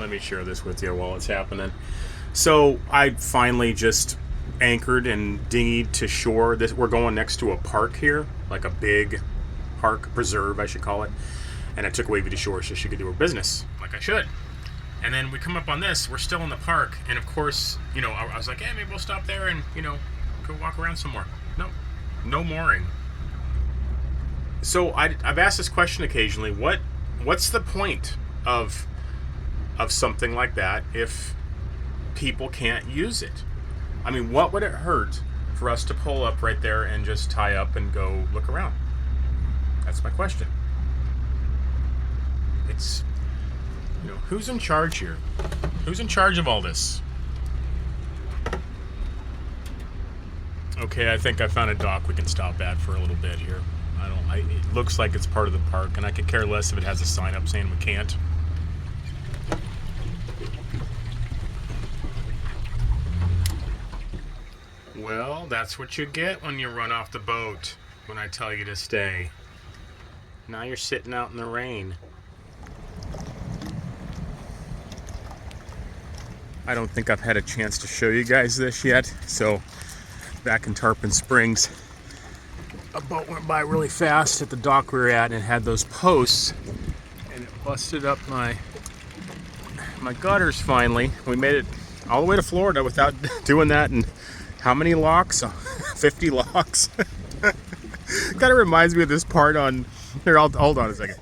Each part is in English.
Let me share this with you while it's happening. So I finally just anchored and dinghied to shore. We're going next to a park here, like a big park preserve, I should call it. And I took Wavy to shore so she could do her business, like I should. And then we come up on this. We're still in the park, and of course, I was like, hey, maybe we'll stop there and go walk around some more. No mooring. So I've asked this question occasionally. What's the point of something like that if people can't use it? I mean, what would it hurt for us to pull up right there and just tie up and go look around? That's my question. It's, who's in charge here? Who's in charge of all this? Okay, I think I found a dock we can stop at for a little bit here. It looks like it's part of the park, and I could care less if it has a sign up saying we can't. Well, that's what you get when you run off the boat, when I tell you to stay. Now you're sitting out in the rain. I don't think I've had a chance to show you guys this yet. So back in Tarpon Springs, a boat went by really fast at the dock we were at, and it had those posts, and it busted up my gutters finally. We made it all the way to Florida without doing that. And how many locks? 50 locks. Kind of reminds me of this part on here. Hold on a second.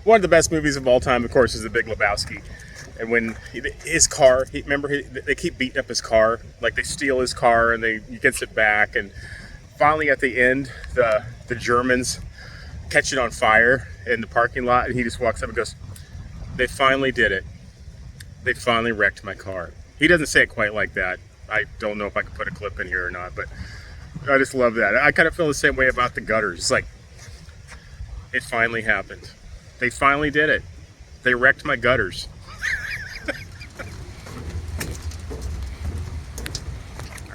One of the best movies of all time, of course, is The Big Lebowski. And when his car, they keep beating up his car, like they steal his car and he gets it back, and finally at the end, the Germans catch it on fire in the parking lot, and he just walks up and goes, "They finally did it. They finally wrecked my car." He doesn't say it quite like that. I don't know if I can put a clip in here or not, but I just love that. I kind of feel the same way about the gutters. It's like, it finally happened. They finally did it. They wrecked my gutters.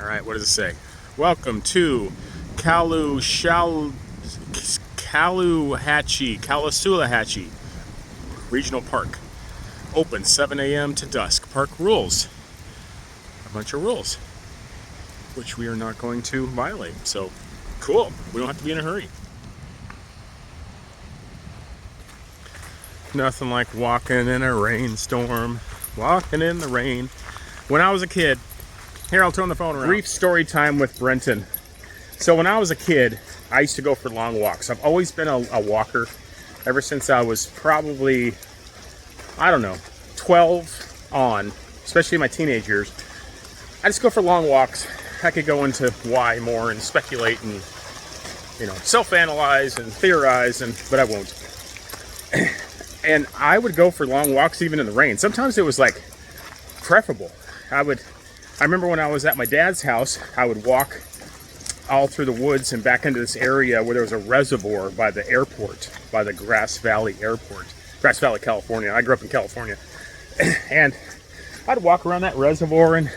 All right, what does it say? Welcome to Kalasulahatchee Regional Park. Open 7 a.m. to dusk. Park rules. A bunch of rules, which we are not going to violate. So, cool. We don't have to be in a hurry. Nothing like walking in a rainstorm. Walking in the rain. When I was a kid, here, I'll turn the phone around. Brief story time with Brenton. So when I was a kid, I used to go for long walks. I've always been a walker ever since I was probably, 12 on, especially in my teenage years. I just go for long walks. I could go into why more and speculate and, self-analyze and theorize, but I won't. And I would go for long walks even in the rain. Sometimes it was like preferable. I remember when I was at my dad's house, I would walk all through the woods and back into this area where there was a reservoir by the airport, by the Grass Valley Airport. Grass Valley, California. I grew up in California. And I'd walk around that reservoir and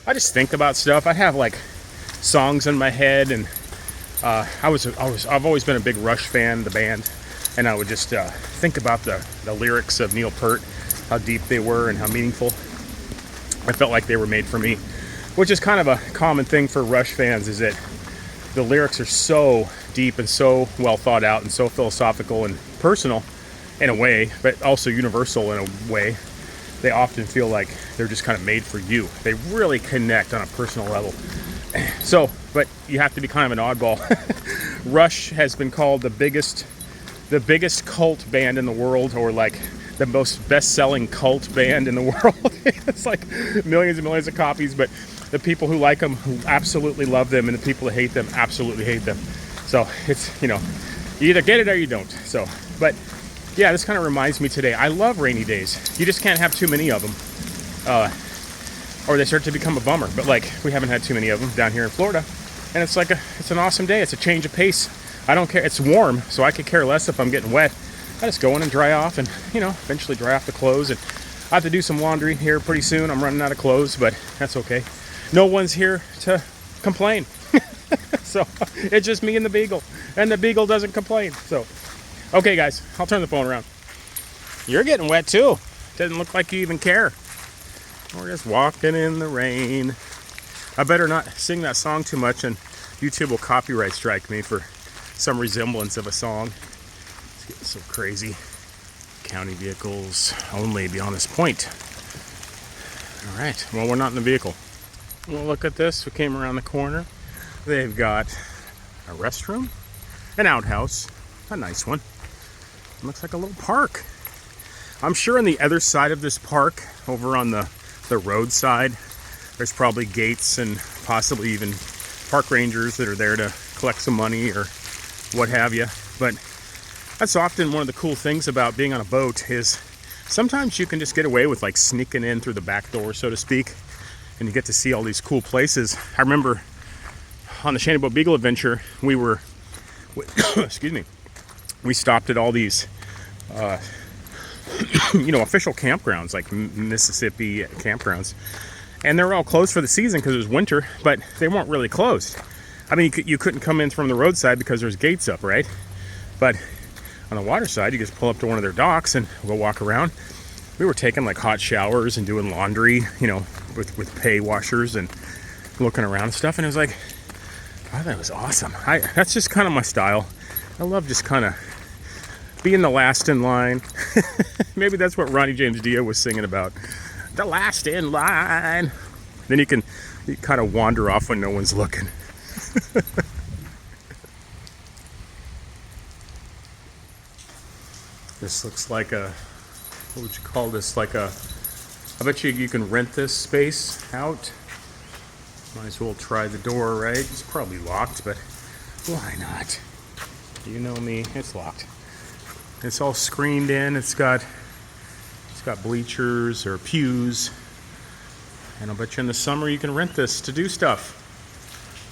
I just think about stuff. I'd have like songs in my head, and I've always been a big Rush fan, the band, and I would just think about the lyrics of Neil Peart, how deep they were and how meaningful. I felt like they were made for me, which is kind of a common thing for Rush fans, is that the lyrics are so deep and so well thought out and so philosophical and personal in a way, but also universal in a way. They often feel like they're just kind of made for you. They really connect on a personal level. So, but you have to be kind of an oddball. Rush has been called the biggest cult band in the world, or like the most best-selling cult band in the world. It's like millions and millions of copies, but the people who like them, who absolutely love them, and the people who hate them absolutely hate them. So it's, you either get it or you don't. So, but yeah, this kind of reminds me today. I love rainy days. You just can't have too many of them, or they start to become a bummer. But like, we haven't had too many of them down here in Florida, and it's like it's an awesome day. It's a change of pace. I don't care. It's warm, so I could care less if I'm getting wet. I just go in and dry off, and eventually dry off the clothes. And I have to do some laundry here pretty soon. I'm running out of clothes, but that's okay. No one's here to complain. So it's just me and the beagle, and the beagle doesn't complain. So, okay, guys, I'll turn the phone around. You're getting wet too. Doesn't look like you even care. We're just walking in the rain. I better not sing that song too much and YouTube will copyright strike me for some resemblance of a song. It's getting so crazy. County vehicles only beyond this point. All right, well, we're not in the vehicle. Well, look at this. We came around the corner. They've got a restroom, an outhouse, a nice one. It looks like a little park. I'm sure on the other side of this park, over on the roadside, there's probably gates and possibly even park rangers that are there to collect some money or what have you. But that's often one of the cool things about being on a boat is sometimes you can just get away with like sneaking in through the back door, so to speak, and you get to see all these cool places. I remember on the Shanty Boat Beagle adventure, we were, excuse me, we stopped at all these, official campgrounds, like Mississippi campgrounds. And they were all closed for the season because it was winter, but they weren't really closed. I mean, you couldn't come in from the roadside because there's gates up, right? But on the water side, you just pull up to one of their docks and go walk around. We were taking like hot showers and doing laundry, with pay washers and looking around and stuff. And it was like, I thought it was awesome. That's just kind of my style. I love just kind of being the last in line. Maybe that's what Ronnie James Dio was singing about. The last in line. Then you kind of wander off when no one's looking. This looks like what would you call this? I bet you can rent this space out. Might as well try the door, right? It's probably locked, but why not? You know me, it's locked. It's all screened in. It's got bleachers or pews. And I'll bet you in the summer you can rent this to do stuff.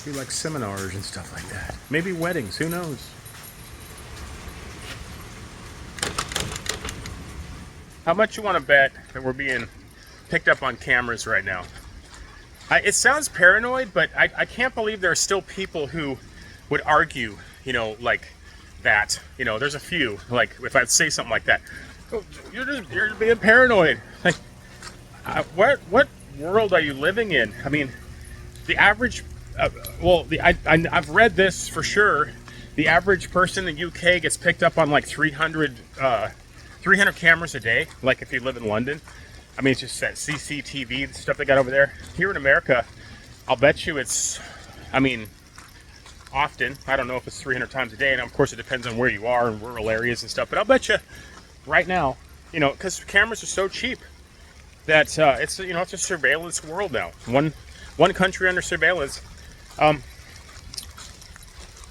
Do like seminars and stuff like that. Maybe weddings, who knows? How much you want to bet that we're being picked up on cameras right now? It sounds paranoid, but I can't believe there are still people who would argue, like that. There's a few, like if I'd say something like that, oh, you're being paranoid. Like, what world are you living in? I mean, the average, I've read this for sure. The average person in the UK gets picked up on like 300 cameras a day. Like if you live in London. I mean, it's just that CCTV stuff they got over there. Here in America, I'll bet you it's, often. I don't know if it's 300 times a day. And of course, it depends on where you are in rural areas and stuff. But I'll bet you right now, because cameras are so cheap that it's a surveillance world now. One country under surveillance. You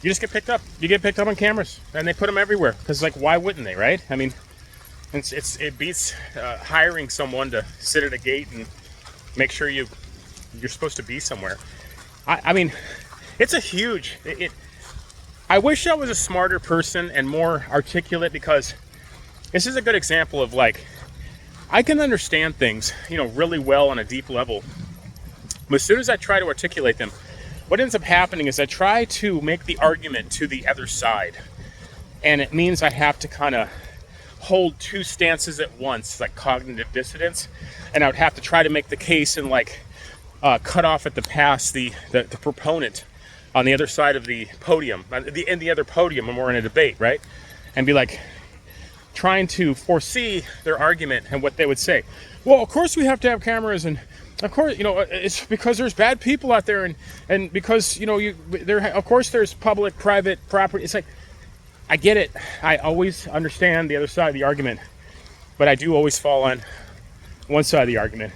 just get picked up. You get picked up on cameras. And they put them everywhere. Because, why wouldn't they, right? I mean, it beats hiring someone to sit at a gate and make sure you're supposed to be somewhere. I mean, it's a huge. I wish I was a smarter person and more articulate, because this is a good example of I can understand things, really well on a deep level. But as soon as I try to articulate them, what ends up happening is I try to make the argument to the other side, and it means I have to kind of hold two stances at once, like cognitive dissonance, and I would have to try to make the case and cut off at the pass the proponent on the other side of the podium, in the other podium when we're in a debate, right? And be trying to foresee their argument and what they would say. Well, of course we have to have cameras, and of course, it's because there's bad people out there, and because of course there's public, private property. It's I get it. I always understand the other side of the argument, but I do always fall on one side of the argument.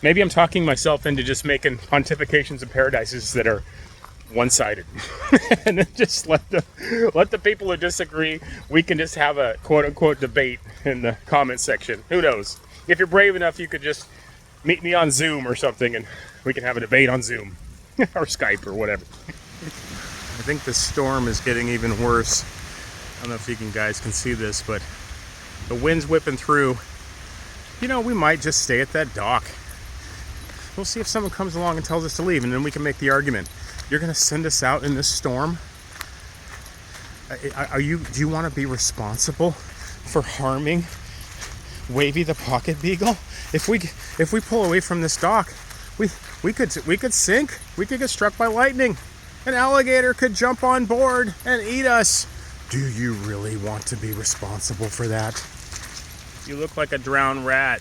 Maybe I'm talking myself into just making pontifications and paradises that are one-sided, and then just let the people who disagree. We can just have a quote-unquote debate in the comment section. Who knows? If you're brave enough, you could just meet me on Zoom or something, and we can have a debate on Zoom or Skype or whatever. I think the storm is getting even worse. I don't know if you guys can see this, but the wind's whipping through. We might just stay at that dock. We'll see if someone comes along and tells us to leave, and then we can make the argument. You're going to send us out in this storm? Do you want to be responsible for harming Wavey the pocket beagle. If we pull away from this dock, we could sink. We could get struck by lightning. An alligator could jump on board and eat us. Do you really want to be responsible for that? You look like a drowned rat.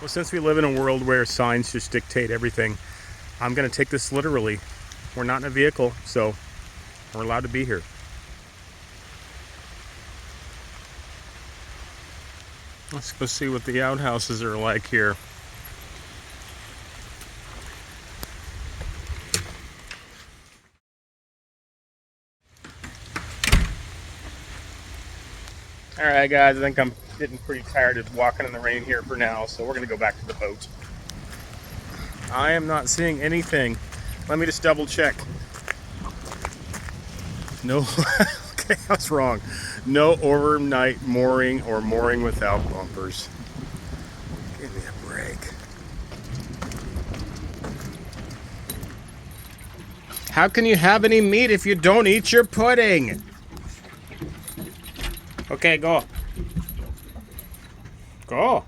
Well, since we live in a world where signs just dictate everything, I'm going to take this literally. We're not in a vehicle, so we're allowed to be here. Let's go see what the outhouses are like here. Alright guys, I think I'm getting pretty tired of walking in the rain here for now, so we're going to go back to the boat. I am not seeing anything. Let me just double check. No, okay, I was wrong. No overnight mooring or mooring without bumpers. Give me a break. How can you have any meat if you don't eat your pudding? Okay, go. Go.